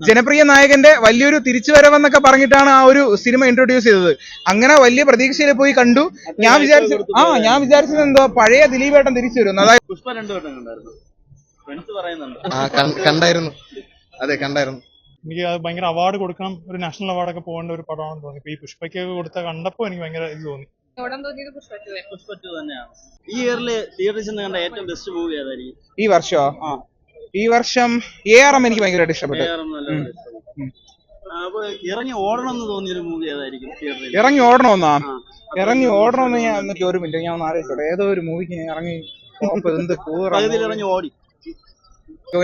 ജനപ്രിയ നായകന്റെ വലിയൊരു തിരിച്ചുവരവെന്നൊക്കെ പറഞ്ഞിട്ടാണ് ആ ഒരു സിനിമ ഇൻട്രൊഡ്യൂസ് ചെയ്തത്. അങ്ങനെ വലിയ പ്രതീക്ഷയിൽ പോയി കണ്ടു. ഞാൻ വിചാരിച്ചത് എന്തോ പഴയ ദിലീപേട്ടൻ തിരിച്ചു വരും. അതായത് പുഷ്പ 2 വട്ടം കണ്ടായിരുന്നു. ഫ്രണ്ട്സ് പറയുന്നുണ്ട്. കണ്ടായിരുന്നു. അതെ കണ്ടായിരുന്നു. എനിക്ക് അത് ഭയങ്കര അവാർഡ് കൊടുക്കണം, ഒരു നാഷണൽ അവാർഡൊക്കെ പോകേണ്ട ഒരു പടമാണെന്ന് തോന്നി. ഇപ്പൊ ഈ പുഷ്പയ്ക്ക് കൊടുത്ത കണ്ടപ്പോ എനിക്ക് ഭയങ്കര ഇത് തോന്നി. പുഷ്പ 2 തന്നെയാണ്. ഈ ഇയറിൽ തിയേറ്ററിൽ ചെന്ന് കണ്ട ഏറ്റവും ബെസ്റ്റ് മൂവി ഏതായിരിക്കും? ഈ വർഷം ARM എനിക്ക് ഭയങ്കരമായിട്ട് ഇഷ്ടപ്പെട്ടു. അപ്പൊ ഇറങ്ങി ഓടണം എന്ന് തോന്നിയൊരു മൂവി ഏതായിരിക്കും തിയേറ്ററിൽ? ഇറങ്ങി ഓടണമെന്ന് ഞാൻ എന്നിട്ട് ഒരു മിനിറ്റ് ഞാൻ ഒന്ന് ആലോചിച്ചോട്ടെ. ഏതോ ഒരു മൂവിക്ക് ഞാൻ ഇറങ്ങി പകുതിയിൽ ഇറങ്ങി ഓടി.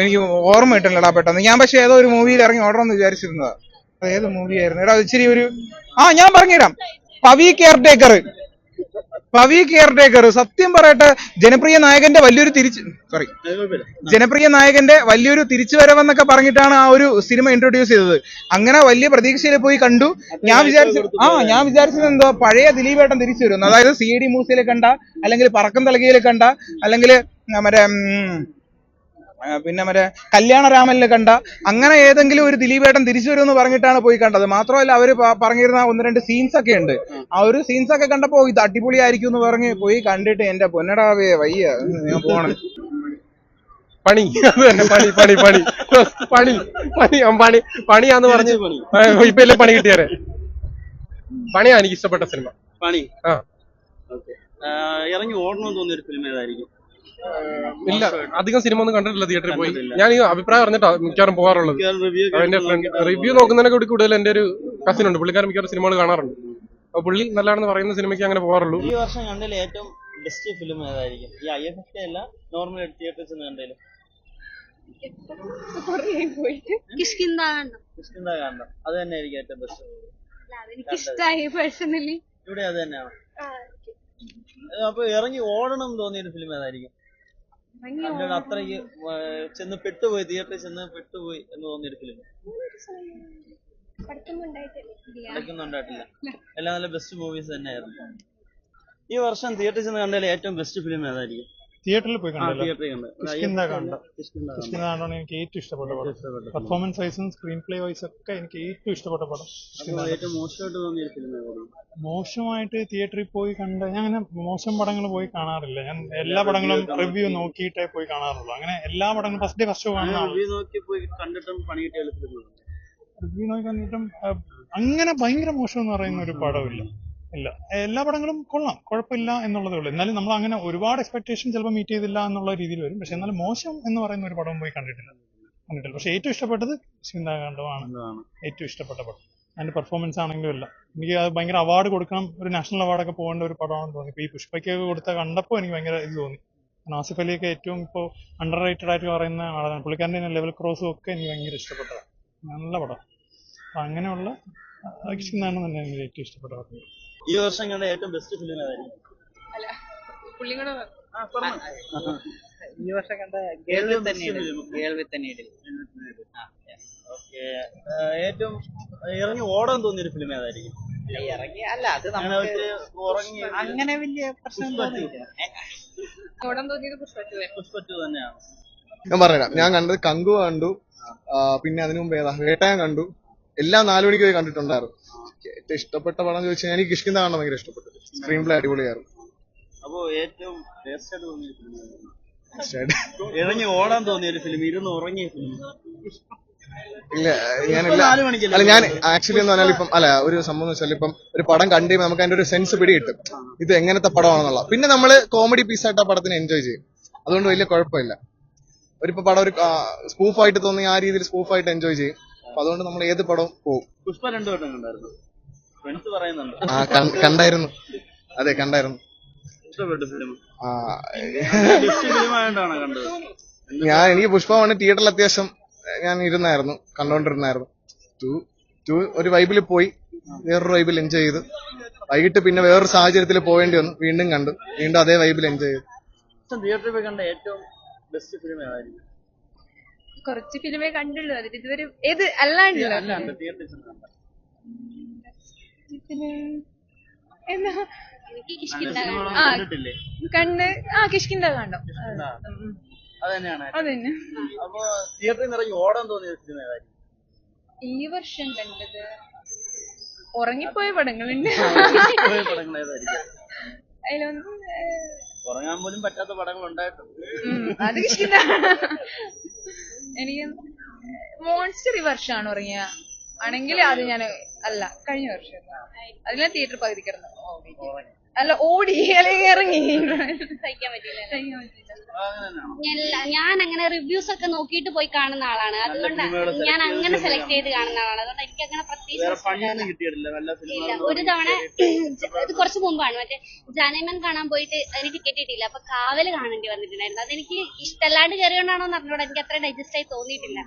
എനിക്ക് ഓർമ്മ കിട്ടില്ലടാ പെട്ടെന്ന്. ഞാൻ പക്ഷെ ഏതോ ഒരു മൂവിയിൽ ഇറങ്ങി ഓടണമെന്ന് വിചാരിച്ചിരുന്നതാ. അത് ഏത് മൂവി ആയിരുന്നു എടാ? ഇച്ചിരി ഒരു ഞാൻ പറഞ്ഞുതരാം. പവി കെയർടേക്കർ സത്യം പറയട്ടെ, ജനപ്രിയ നായകന്റെ വലിയൊരു തിരിച്ചുവരവെന്നൊക്കെ പറഞ്ഞിട്ടാണ് ആ ഒരു സിനിമ ഇൻട്രൊഡ്യൂസ് ചെയ്തത്. അങ്ങനെ വലിയ പ്രതീക്ഷയിൽ പോയി കണ്ടു. ഞാൻ വിചാരിച്ചത് എന്തോ പഴയ ദിലീപേട്ടൻ തിരിച്ചു വരും. അതായത് CID മൂസയിൽ കണ്ട, അല്ലെങ്കിൽ പറക്കം തലകയിൽ കണ്ട, അല്ലെങ്കിൽ മറ്റേ കല്യാണരാമനിൽ കണ്ട, അങ്ങനെ ഏതെങ്കിലും ഒരു ദിലീപേട്ടൻ തിരിച്ചു വരുമെന്ന് പറഞ്ഞിട്ടാണ് പോയി കണ്ടത്. മാത്രമല്ല അവര് പറഞ്ഞിരുന്ന 1-2 സീൻസ് ഒക്കെ ഉണ്ട്. ആ ഒരു സീൻസ് ഒക്കെ കണ്ടപ്പോ ഇത് അടിപൊളിയായിരിക്കും എന്ന് പറഞ്ഞ് പോയി കണ്ടിട്ട് എന്റെ പൊന്നടാവേ വയ്യ, ഞാൻ പോണം. പണിയാന്ന് പറഞ്ഞു ഇപ്പൊ എല്ലാം പണി കിട്ടിയാരെ. പണിയാ എനിക്ക് ഇഷ്ടപ്പെട്ട സിനിമ. പണി ഇറങ്ങി ഓടണമെന്ന് തോന്നിയൊരു ഫിലിം ഏതായിരിക്കും? ഇല്ല, അധികം സിനിമ ഒന്നും കണ്ടിട്ടില്ല തിയേറ്ററിൽ പോയി. ഞാൻ ഈ അഭിപ്രായം പറഞ്ഞിട്ടാ മിക്കവാറും പോകാറുള്ളത്. എന്റെ ഫ്രണ്ട് റിവ്യൂ നോക്കുന്നതിനൊക്കെ കൂടുതൽ എന്റെ ഒരു കസിൻ ഉണ്ട്, പുള്ളിക്കാരൻ മിക്കവാറും സിനിമകൾ കാണാറുണ്ട്. അപ്പൊ പുള്ളി നല്ലതാണെന്ന് പറയുന്ന സിനിമയ്ക്ക് അങ്ങനെ പോകാറുള്ളൂ. ഈ വർഷം കണ്ടതിൽ ഏറ്റവും ബെസ്റ്റ് ഫിലിം ഏതായിരിക്കും? ഈ IFFK അല്ല, നോർമൽ തിയേറ്ററിൽ ചെന്ന് കണ്ടതിൽ. കിഷ്കിന്ദ കാണണം. അത് തന്നെ ആയിരിക്കും ഏറ്റവും ബെസ്റ്റ്. ഇവിടെ അത് തന്നെയാണ്. അപ്പൊ ഇറങ്ങി ഓടണം എന്ന് തോന്നിയൊരു ഫിലിം ഏതായിരിക്കും? അത്രയ്ക്ക് ചെന്ന് പെട്ടുപോയി, തിയേറ്ററിൽ ചെന്ന് പെട്ടുപോയി എന്ന് തോന്നിയൊരു ഫിലിം ഉണ്ടായിട്ടില്ല. എല്ലാം നല്ല ബെസ്റ്റ് മൂവീസ് തന്നെയായിരുന്നു. ഈ വർഷം തിയേറ്ററിൽ ചെന്ന് കണ്ടതിൽ ഏറ്റവും ബെസ്റ്റ് ഫിലിം ഏതായിരിക്കും? തിയേറ്ററിൽ പോയി കണ്ടോ? എനിക്ക് ഏറ്റവും ഇഷ്ടപ്പെട്ട പടം. പെർഫോമൻസ് വൈസും സ്ക്രീൻ പ്ലേ വൈസും ഒക്കെ എനിക്ക് ഏറ്റവും ഇഷ്ടപ്പെട്ട പടം. മോശമായിട്ട് തിയേറ്ററിൽ പോയി കണ്ട ഞാൻ അങ്ങനെ മോശം പടങ്ങൾ പോയി കാണാറില്ല. ഞാൻ എല്ലാ പടങ്ങളും റിവ്യൂ നോക്കിയിട്ടേ പോയി കാണാറുള്ളൂ. അങ്ങനെ എല്ലാ പടങ്ങളും ഫസ്റ്റ് ഷോ കാണുന്നതാണ്. റിവ്യൂ നോക്കി കണ്ടിട്ടും അങ്ങനെ ഭയങ്കര മോശം എന്ന് പറയുന്ന ഒരു പടമില്ല. ഇല്ല, എല്ലാ പടങ്ങളും കൊള്ളാം, കുഴപ്പമില്ല എന്നുള്ളതേ ഉള്ളൂ. എന്നാലും നമ്മൾ അങ്ങനെ ഒരുപാട് എക്സ്പെക്ടേഷൻ ചിലപ്പോൾ മീറ്റ് ചെയ്തില്ല എന്നുള്ള രീതിയിൽ വരും. പക്ഷെ എന്നാലും മോശം എന്ന് പറയുന്ന ഒരു പടം പോയി കണ്ടിട്ടില്ല. പക്ഷെ ഏറ്റവും ഇഷ്ടപ്പെട്ടത് ചിന്താകാന്ഡമാണ് ഏറ്റവും ഇഷ്ടപ്പെട്ട പടം. അതിന്റെ പെർഫോമൻസ് ആണെങ്കിലും ഇല്ല, എനിക്ക് അത് ഭയങ്കര അവാർഡ് കൊടുക്കണം, ഒരു നാഷണൽ അവാർഡൊക്കെ പോകേണ്ട ഒരു പടമാണെന്ന് തോന്നി. ഇപ്പൊ ഈ പുഷ്പയ്ക്ക് കൊടുത്ത കണ്ടപ്പോൾ എനിക്ക് ഭയങ്കര ഇത് തോന്നി. ആസിഫ് അലിയൊക്കെ ഏറ്റവും ഇപ്പോൾ അണ്ടർ റേറ്റഡ് ആയിട്ട് പറയുന്ന ആളാണ്. പുള്ളിക്കാരൻ്റെ ലെവൽ ക്രോസും ഒക്കെ എനിക്ക് ഭയങ്കര ഇഷ്ടപ്പെട്ടതാണ്. നല്ല പടം. അപ്പൊ അങ്ങനെയുള്ള ചിന്താണ് തന്നെ എനിക്ക് ഏറ്റവും ഇഷ്ടപ്പെട്ട പടം. ഈ വർഷം കണ്ട ഏറ്റവും ബെസ്റ്റ് ഫിലിം ഏതായിരിക്കും? ഈ വർഷം കണ്ട ഏറ്റവും ഇറങ്ങി ഓടാൻ തോന്നിയൊരു ഫിലിം ഏതായിരിക്കും? ഇറങ്ങി അല്ല, അത് അങ്ങനെ വലിയ പ്രശ്നം പുഷ്പ 2 തന്നെയാണ്. ഞാൻ പറഞ്ഞുതരാം. ഞാൻ കണ്ടത് കങ്കു കണ്ടു, പിന്നെ അതിനു മുമ്പ് വേട്ടയം കണ്ടു. എല്ലാം 4 മണിക്ക് പോയി കണ്ടിട്ടുണ്ടായിരുന്നു. ഏറ്റവും ഇഷ്ടപ്പെട്ട പടം ചോദിച്ചാൽ എനിക്ക് കിഷ്കിന്ദ കാണാൻ ഭയങ്കര ഇഷ്ടപ്പെട്ടു. സ്ക്രീൻ പ്ലേ അടിപൊളിയായിരുന്നു. അപ്പോ ഏറ്റവും ഇറങ്ങി ഓടാൻ തോന്നിയൊരു ഫിലിം, ഇരുന്ന് ഉറങ്ങിയ ഫിലിം? ഇല്ല, ഞാൻ ആക്ച്വലി എന്ന് പറഞ്ഞാൽ ഇപ്പം ഒരു സംഭവം എന്ന് വെച്ചാൽ ഇപ്പം ഒരു പടം കണ്ടുകഴിയുമ്പോൾ നമുക്ക് അതിന്റെ ഒരു സെൻസ് പിടികിട്ടും, ഇത് എങ്ങനത്തെ പടമാണെന്നുള്ള. പിന്നെ നമ്മള് കോമഡി പീസായിട്ട് ആ പടത്തിന് എൻജോയ് ചെയ്യും. അതുകൊണ്ട് വലിയ കുഴപ്പമില്ല. ഒരിപ്പോ പടം ഒരു സ്പൂഫായിട്ട് തോന്നി ആ രീതിയിൽ സ്പൂഫായിട്ട് എൻജോയ് ചെയ്യും. അപ്പൊ അതുകൊണ്ട് നമ്മൾ ഏത് പടവും പോകും. പുഷ്പ 2 വട്ടം കണ്ടായിരുന്നു. ഫ്രണ്ട്സ് പറയുന്നുണ്ട്. കണ്ടായിരുന്നു. അതെ കണ്ടായിരുന്നു. ഇഷ്ടപ്പെട്ട ഫിലിം? എനിക്ക് പുഷ്പ 1 തിയേറ്ററിൽ അത്യാവശ്യം ഞാൻ ഇരുന്നായിരുന്നു, കണ്ടോണ്ടിരുന്നായിരുന്നു. 2 ഒരു വൈബിൽ പോയി, വേറൊരു വൈബിൽ എൻജോയ് ചെയ്തു. വൈകിട്ട് പിന്നെ വേറൊരു സാഹചര്യത്തിൽ പോവേണ്ടി വന്നു, വീണ്ടും കണ്ടു, വീണ്ടും അതേ വൈബിൽ എൻജോയ് ചെയ്തു. തിയേറ്ററിൽ പോയി കണ്ട ഏറ്റവും ബെസ്റ്റ് ഫിലിം ഏതായിരിക്കും? കുറച്ച് ഫിലിമേ കണ്ടുള്ളൂ, അതിൽ ഇതുവരെ ഏത് അല്ലാണ്ട് കണ്ട് കിഷ്കിന്ദ കണ്ടോ? അത് തന്നെയാണ്. അപ്പൊ തിയേറ്ററിൽ നിന്ന് ഇറങ്ങി ഓടാൻ തോന്നിയ ഫിലിം ഏതായിരിക്കും? ഈ വർഷം കണ്ടത് ഉറങ്ങിപ്പോയ പടങ്ങളുണ്ട്. പോയ പടങ്ങൾ ഏതായിരിക്കും? അതിലൊന്നും ഉറങ്ങാൻ പോലും പറ്റാത്ത പടങ്ങൾ ഉണ്ടായിട്ടുണ്ട്. അത് ഇഷ്ടമില്ല. എനിക്ക് മോൺസ്റ്റർ ഈ വർഷമാണ് ഉറങ്ങിയ ആണെങ്കിൽ അത് ഞാൻ അല്ല കഴിഞ്ഞ വർഷം അതിലെ തിയേറ്റർ പകുതി കിടന്നു അല്ല ഓടി അല്ലെങ്കിൽ ഇറങ്ങി സഹിക്കാൻ പറ്റില്ല. അങ്ങനെ തന്നെയാണോ? ഞാൻ അങ്ങനെ റിവ്യൂസ് ഒക്കെ നോക്കിയിട്ട് പോയി കാണുന്ന ആളാണ്. അതുകൊണ്ട് ഞാൻ അങ്ങനെ സെലക്ട് ചെയ്ത് കാണുന്ന ആളാണ്. അതുകൊണ്ട് എനിക്ക് അങ്ങനെ വേറെ പ്രത്യേകിച്ച് പണിയൊന്നും കിട്ടിയിട്ടില്ല നല്ല ഇല്ല. സിനിമ. ഒരു തവണ ഇത് കുറച്ച് മുമ്പാണ് മറ്റേ ജാനമൻ കാണാൻ പോയിട്ട് അതിന് ടിക്കറ്റ് കിട്ടിയില്ല. അപ്പൊ കാവല് കാണേണ്ടി വന്നിട്ടുണ്ടായിരുന്നു. അതെനിക്ക് ഇഷ്ടമല്ലാണ്ട് കയറിയോണ്ടാണോ എന്ന് അറിഞ്ഞൂടാ. എനിക്ക് അത്ര ഡൈജസ്റ്റ് ആയി തോന്നിയിട്ടില്ല.